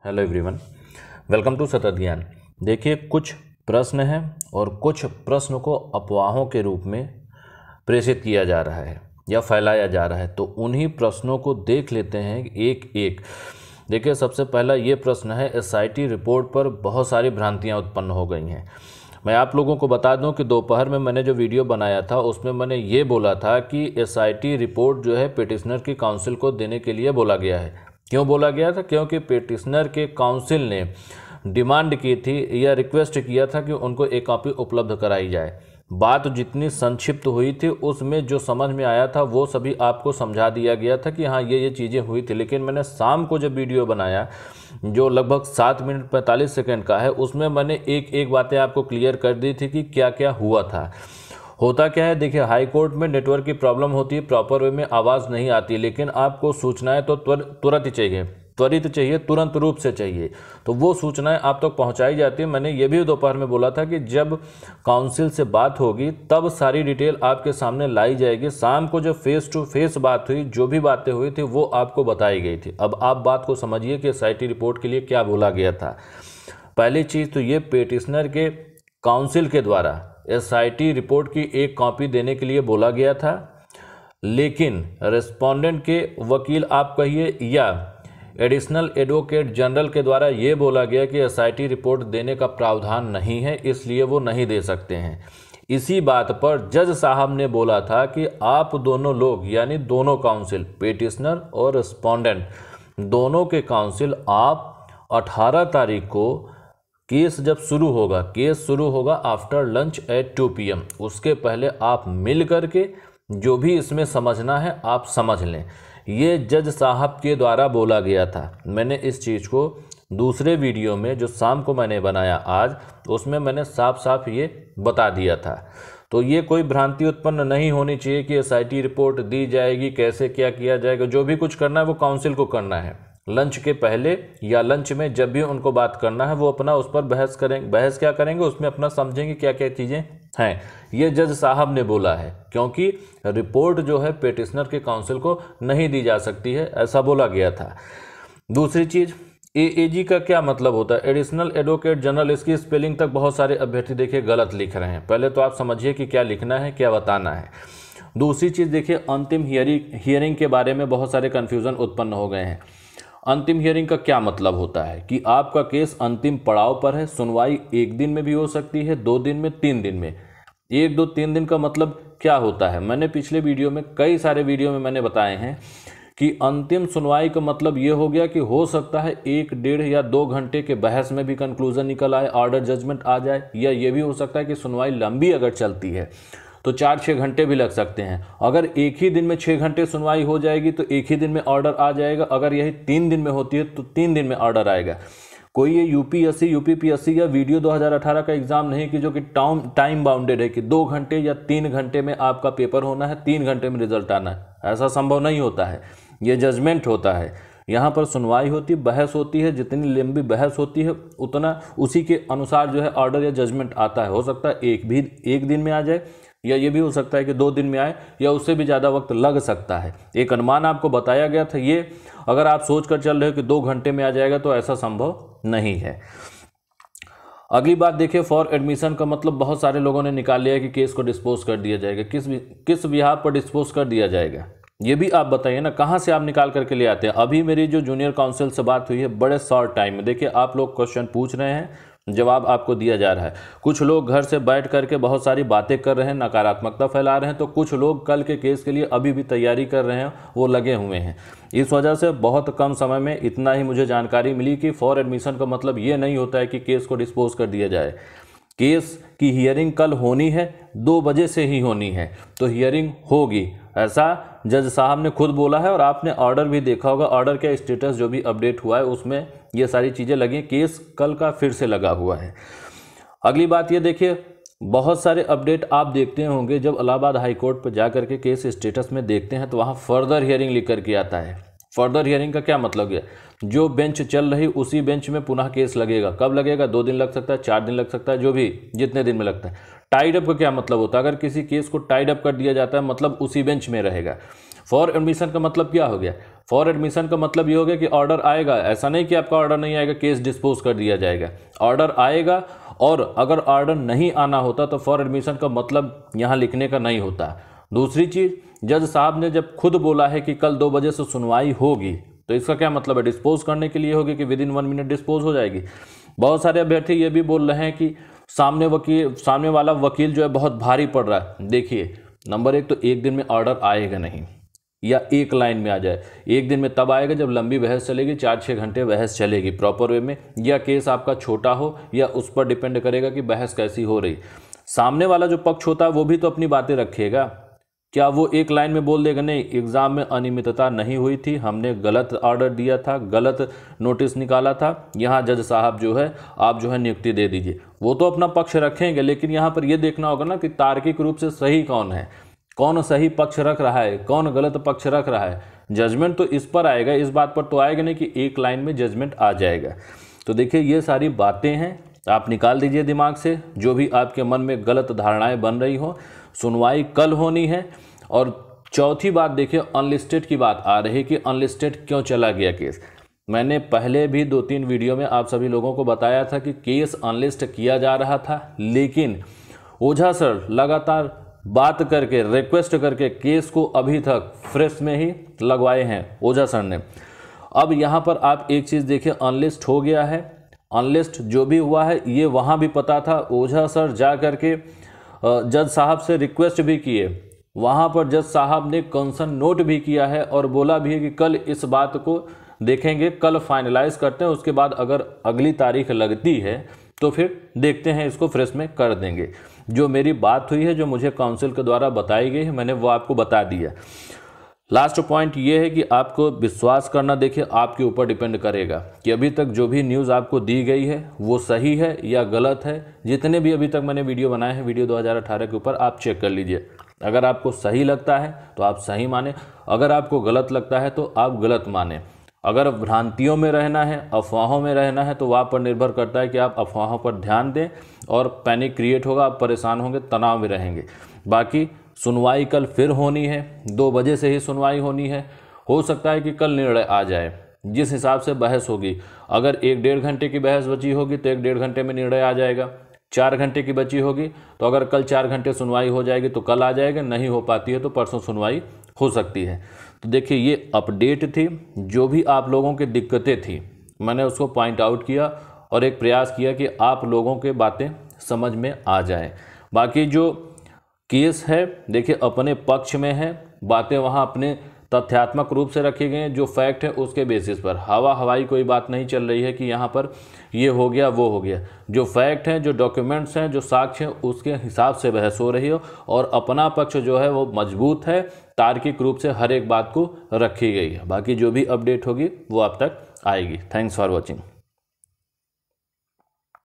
Hello everyone, welcome to सतत ज्ञान। देखिए, कुछ प्रश्न हैं और कुछ प्रश्न को अफवाहों के रूप में प्रेषित किया जा रहा है या फैलाया जा रहा है, तो उन्हीं प्रश्नों को देख लेते हैं एक एक। देखिए, सबसे पहला ये प्रश्न है, एसआईटी रिपोर्ट पर बहुत सारी भ्रांतियां उत्पन्न हो गई हैं। मैं आप लोगों को बता दूं कि दोपहर में मैंने जो वीडियो बनाया था उसमें मैंने ये बोला था कि एसआईटी रिपोर्ट जो है पिटिशनर की काउंसिल को देने के लिए बोला गया है। क्यों बोला गया था? क्योंकि पिटिशनर के काउंसिल ने डिमांड की थी या रिक्वेस्ट किया था कि उनको एक कॉपी उपलब्ध कराई जाए। बात जितनी संक्षिप्त हुई थी उसमें जो समझ में आया था वो सभी आपको समझा दिया गया था कि हाँ ये चीज़ें हुई थी। लेकिन मैंने शाम को जब वीडियो बनाया जो लगभग 7 मिनट 45 सेकंड का है, उसमें मैंने एक एक बातें आपको क्लियर कर दी थी कि क्या क्या हुआ था। होता क्या है, देखिए, हाई कोर्ट में नेटवर्क की प्रॉब्लम होती है, प्रॉपर वे में आवाज़ नहीं आती, लेकिन आपको सूचनाएं तो तुरंत चाहिए, त्वरित चाहिए, तुरंत रूप से चाहिए, तो वो सूचनाएं आप तक पहुंचाई जाती है। मैंने ये भी दोपहर में बोला था कि जब काउंसिल से बात होगी तब सारी डिटेल आपके सामने लाई जाएगी। शाम को जब फेस टू फेस बात हुई, जो भी बातें हुई थी वो आपको बताई गई थी। अब आप बात को समझिए कि एसआईटी रिपोर्ट के लिए क्या बोला गया था। पहली चीज़ तो ये, पिटिशनर के काउंसिल के द्वारा एसआईटी रिपोर्ट की एक कॉपी देने के लिए बोला गया था, लेकिन रेस्पोंडेंट के वकील आप कहिए या एडिशनल एडवोकेट जनरल के द्वारा ये बोला गया कि एसआईटी रिपोर्ट देने का प्रावधान नहीं है, इसलिए वो नहीं दे सकते हैं। इसी बात पर जज साहब ने बोला था कि आप दोनों लोग यानी दोनों काउंसिल, पिटिशनर और रेस्पोंडेंट दोनों के काउंसिल, आप 18 तारीख को केस जब शुरू होगा, केस शुरू होगा आफ्टर लंच एट 2 PM, उसके पहले आप मिल करके जो भी इसमें समझना है आप समझ लें। ये जज साहब के द्वारा बोला गया था। मैंने इस चीज़ को दूसरे वीडियो में जो शाम को मैंने बनाया आज, उसमें मैंने साफ साफ ये बता दिया था। तो ये कोई भ्रांति उत्पन्न नहीं होनी चाहिए कि एसआईटी रिपोर्ट दी जाएगी, कैसे क्या किया जाएगा। जो भी कुछ करना है वो काउंसिल को करना है। लंच के पहले या लंच में जब भी उनको बात करना है वो अपना उस पर बहस करेंगे। बहस क्या करेंगे, उसमें अपना समझेंगे क्या क्या चीज़ें हैं। ये जज साहब ने बोला है, क्योंकि रिपोर्ट जो है पिटिशनर के काउंसिल को नहीं दी जा सकती है, ऐसा बोला गया था। दूसरी चीज़, एएजी का क्या मतलब होता है? Additional advocate general. इसकी स्पेलिंग तक बहुत सारे अभ्यर्थी देखिए गलत लिख रहे हैं। पहले तो आप समझिए कि क्या लिखना है, क्या बताना है। दूसरी चीज़ देखिए, अंतिम हियरिंग के बारे में बहुत सारे कन्फ्यूज़न उत्पन्न हो गए हैं। अंतिम हियरिंग का क्या मतलब होता है कि आपका केस अंतिम पड़ाव पर है। सुनवाई 1 दिन में भी हो सकती है, 2 दिन में, 3 दिन में। 1, 2, 3 दिन का मतलब क्या होता है? मैंने पिछले वीडियो में, कई सारे वीडियो में मैंने बताए हैं कि अंतिम सुनवाई का मतलब ये हो गया कि हो सकता है 1, 1.5 या 2 घंटे के बहस में भी कंक्लूजन निकल आए, ऑर्डर जजमेंट आ जाए, या ये भी हो सकता है कि सुनवाई लंबी अगर चलती है तो 4-6 घंटे भी लग सकते हैं। अगर एक ही दिन में 6 घंटे सुनवाई हो जाएगी तो एक ही दिन में ऑर्डर आ जाएगा। अगर यही 3 दिन में होती है तो 3 दिन में ऑर्डर आएगा। कोई ये यूपीएससी, यूपीपीएससी या वीडियो 2018 का एग्जाम नहीं कि जो कि टाइम बाउंडेड है कि 2 घंटे या 3 घंटे में आपका पेपर होना है, 3 घंटे में रिजल्ट आना है। ऐसा संभव नहीं होता है। ये जजमेंट होता है। यहाँ पर सुनवाई होती, बहस होती है। जितनी लंबी बहस होती है उतना उसी के अनुसार जो है ऑर्डर या जजमेंट आता है। हो सकता है एक दिन में आ जाए, या ये भी हो सकता है कि 2 दिन में आए, या उससे भी ज़्यादा वक्त लग सकता है। एक अनुमान आपको बताया गया था। ये अगर आप सोच कर चल रहे हो कि 2 घंटे में आ जाएगा तो ऐसा संभव नहीं है। अगली बात देखिए, फॉर एडमिशन का मतलब बहुत सारे लोगों ने निकाल लिया कि केस को डिस्पोज कर दिया जाएगा। किस बिहाफ पर डिस्पोज कर दिया जाएगा ये भी आप बताइए ना, कहाँ से आप निकाल करके ले आते हैं। अभी मेरी जो जूनियर काउंसिल से बात हुई है, बड़े शॉर्ट टाइम में, देखिए आप लोग क्वेश्चन पूछ रहे हैं, जवाब आपको दिया जा रहा है। कुछ लोग घर से बैठ करके बहुत सारी बातें कर रहे हैं, नकारात्मकता फैला रहे हैं, तो कुछ लोग कल के केस के लिए अभी भी तैयारी कर रहे हैं, वो लगे हुए हैं। इस वजह से बहुत कम समय में इतना ही मुझे जानकारी मिली कि फॉर एडमिशन का मतलब ये नहीं होता है कि केस को डिस्पोज कर दिया जाए। केस की हियरिंग कल होनी है, 2 बजे से ही होनी है, तो हियरिंग होगी, ऐसा जज साहब ने खुद बोला है। और आपने ऑर्डर भी देखा होगा, ऑर्डर का स्टेटस जो भी अपडेट हुआ है उसमें ये सारी चीज़ें लगी। केस कल का फिर से लगा हुआ है। अगली बात ये देखिए, बहुत सारे अपडेट आप देखते होंगे जब इलाहाबाद हाई कोर्ट पर जा करके केस स्टेटस में देखते हैं तो वहाँ फर्दर हियरिंग लिख करके आता है। फर्दर हियरिंग का क्या मतलब है? जो बेंच चल रही उसी बेंच में पुनः केस लगेगा। कब लगेगा? 2 दिन लग सकता है, 4 दिन लग सकता है, जो भी जितने दिन में लगता है। टाइड अप का क्या मतलब होता है? अगर किसी केस को टाइड अप कर दिया जाता है मतलब उसी बेंच में रहेगा। फॉर एडमिशन का मतलब क्या हो गया? फॉर एडमिशन का मतलब ये हो गया कि ऑर्डर आएगा, ऐसा नहीं कि आपका ऑर्डर नहीं आएगा केस डिस्पोज कर दिया जाएगा, ऑर्डर आएगा। और अगर ऑर्डर नहीं आना होता तो फॉर एडमिशन का मतलब यहाँ लिखने का नहीं होता। दूसरी चीज़, जज साहब ने जब खुद बोला है कि कल 2 बजे से सुनवाई होगी, तो इसका क्या मतलब है? डिस्पोज करने के लिए होगी कि विदिन 1 मिनट डिस्पोज हो जाएगी। बहुत सारे अभ्यर्थी ये भी बोल रहे हैं कि सामने वाला वकील जो है बहुत भारी पड़ रहा है। देखिए, नंबर 1 तो एक दिन में ऑर्डर आएगा नहीं, या एक लाइन में आ जाए। एक दिन में तब आएगा जब लंबी बहस चलेगी, 4-6 घंटे बहस चलेगी प्रॉपर वे में, या केस आपका छोटा हो, या उस पर डिपेंड करेगा कि बहस कैसी हो रही। सामने वाला जो पक्ष होता है वो भी तो अपनी बातें रखेगा। क्या वो एक लाइन में बोल देगा नहीं एग्जाम में अनियमितता नहीं हुई थी, हमने गलत ऑर्डर दिया था, गलत नोटिस निकाला था, यहाँ जज साहब जो है आप जो है नियुक्ति दे दीजिए? वो तो अपना पक्ष रखेंगे, लेकिन यहाँ पर ये देखना होगा ना कि तार्किक रूप से सही कौन है, कौन सही पक्ष रख रहा है, कौन गलत पक्ष रख रहा है। जजमेंट तो इस पर आएगा, इस बात पर तो आएगा नहीं कि एक लाइन में जजमेंट आ जाएगा। तो देखिए, ये सारी बातें हैं, आप निकाल दीजिए दिमाग से जो भी आपके मन में गलत धारणाएं बन रही हो। सुनवाई कल होनी है। और चौथी बात देखिए, अनलिस्टेड की बात आ रही है कि अनलिस्टेड क्यों चला गया केस। मैंने पहले भी 2-3 वीडियो में आप सभी लोगों को बताया था कि केस अनलिस्ट किया जा रहा था, लेकिन ओझा सर लगातार बात करके, रिक्वेस्ट करके केस को अभी तक फ्रेश में ही लगवाए हैं ओझा सर ने। अब यहाँ पर आप एक चीज़ देखिए, अनलिस्ट हो गया है। अनलिस्ट जो भी हुआ है ये वहाँ भी पता था। ओझा सर जा करके जज साहब से रिक्वेस्ट भी किए, वहाँ पर जज साहब ने कंसर्न नोट भी किया है और बोला भी है कि कल इस बात को देखेंगे, कल फाइनलाइज करते हैं, उसके बाद अगर अगली तारीख लगती है तो फिर देखते हैं, इसको फ्रेश में कर देंगे। जो मेरी बात हुई है, जो मुझे काउंसिल के द्वारा बताई गई है, मैंने वो आपको बता दिया। लास्ट पॉइंट ये है कि आपको विश्वास करना, देखिए आपके ऊपर डिपेंड करेगा कि अभी तक जो भी न्यूज़ आपको दी गई है वो सही है या गलत है। जितने भी अभी तक मैंने वीडियो बनाए हैं, वीडियो 2018 के ऊपर आप चेक कर लीजिए। अगर आपको सही लगता है तो आप सही माने, अगर आपको गलत लगता है तो आप गलत माने। अगर भ्रांतियों में रहना है, अफवाहों में रहना है, तो वहाँ पर निर्भर करता है कि आप अफवाहों पर ध्यान दें और पैनिक क्रिएट होगा, आप परेशान होंगे, तनाव में रहेंगे। बाकी सुनवाई कल फिर होनी है, 2 बजे से ही सुनवाई होनी है। हो सकता है कि कल निर्णय आ जाए जिस हिसाब से बहस होगी। अगर 1-1.5 घंटे की बहस बची होगी तो 1-1.5 घंटे में निर्णय आ जाएगा। 4 घंटे की बची होगी तो अगर कल 4 घंटे सुनवाई हो जाएगी तो कल आ जाएगा, नहीं हो पाती है तो परसों सुनवाई हो सकती है। तो देखिए, ये अपडेट थी। जो भी आप लोगों की दिक्कतें थी मैंने उसको पॉइंट आउट किया और एक प्रयास किया कि आप लोगों के बातें समझ में आ जाए। बाकी जो केस है देखिए अपने पक्ष में है, बातें वहाँ अपने तथ्यात्मक रूप से रखी गई हैं, जो फैक्ट है उसके बेसिस पर। हवा हवाई कोई बात नहीं चल रही है कि यहाँ पर ये हो गया वो हो गया। जो फैक्ट हैं, जो डॉक्यूमेंट्स हैं, जो साक्ष्य हैं, उसके हिसाब से बहस हो रही हो और अपना पक्ष जो है वो मजबूत है, तार्किक रूप से हर एक बात को रखी गई है। बाकी जो भी अपडेट होगी वो आप तक आएगी। Thanks for watching.